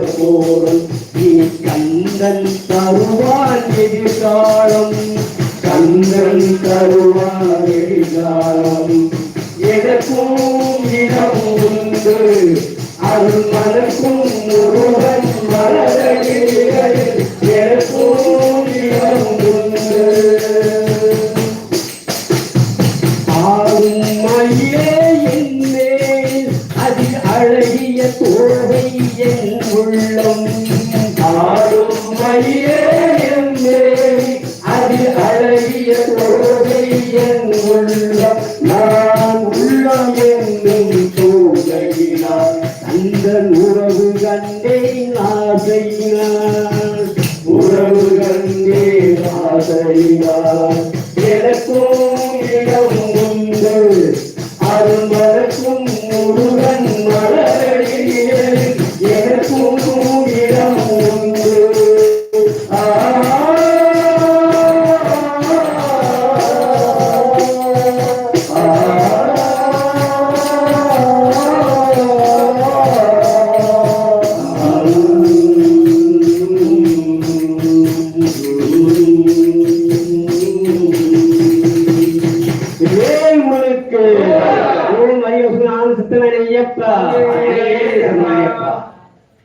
போதும் இனி கந்தன் தருவான் எதிர்காலம் கந்தன் தருவான் எதிர்காலம் எதற்கும் இடம் உண்டு அருள் மனக்கும் முருகன் மலரடில் எதற்கும் இடம் உண்டு ஆடும் மயிலே என்னே அதில் அழகிய தோழை என் உள்ளம் ஆடும் மயிலே என்னே அதில் அழகிய தோழை என் உள்ளம் நான் உள்ளம் என்னும் தோழையினார் அந்த உறவு கண்டேன் ஆசையினார் உறவு கண்டேன் ஆசையினார் எனக்கும் இடம் உண்டு அருள் மறக்கும் முருகன் மலரடியே எனக்கும் இடம் உண்டு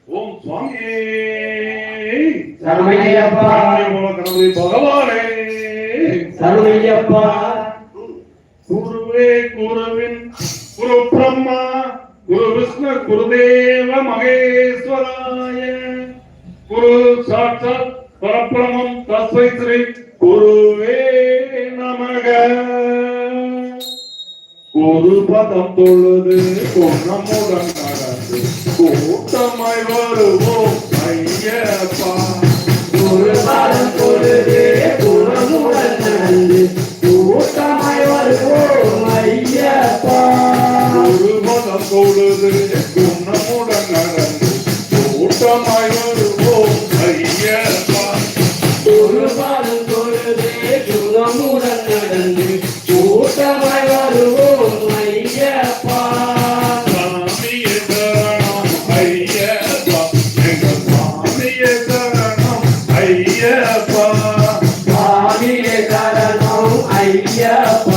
ஓம் சுவாமி சரமையப்பா பகவானே சரமையப்பா குருவே குருவின் குரு பிரம்மா குரு விஷ்ணு குருதேவ மகேஸ்வராய குரு சாட்சாத் பரபிரமம் தஸ்மை ஸ்ரீ குருவே நமக ஒரு பதம் தொழுது பொன்னமுடன் நடந்து கூட்டமாய் வருவோம் ஐயப்பா ஒரு பதம் தொழுது பொன்னமுடன் நடந்து கூட்டமாய் வருவோம் ஐயப்பா ஒரு பதம் தொழுது பொன்னமுடன் நடந்து கூட்டமாய் வருவோம் ஐயப்பா ஒரு பதம் தொழுது பொன்னமுடன் நடந்து கூட்டமாய் வருவோம் ஐயப்பா சாமியே சரணம் ஐயப்பா எங்கள் சாமியே சரணம் ஐயப்பா சாமியே சரணம் ஐயப்பா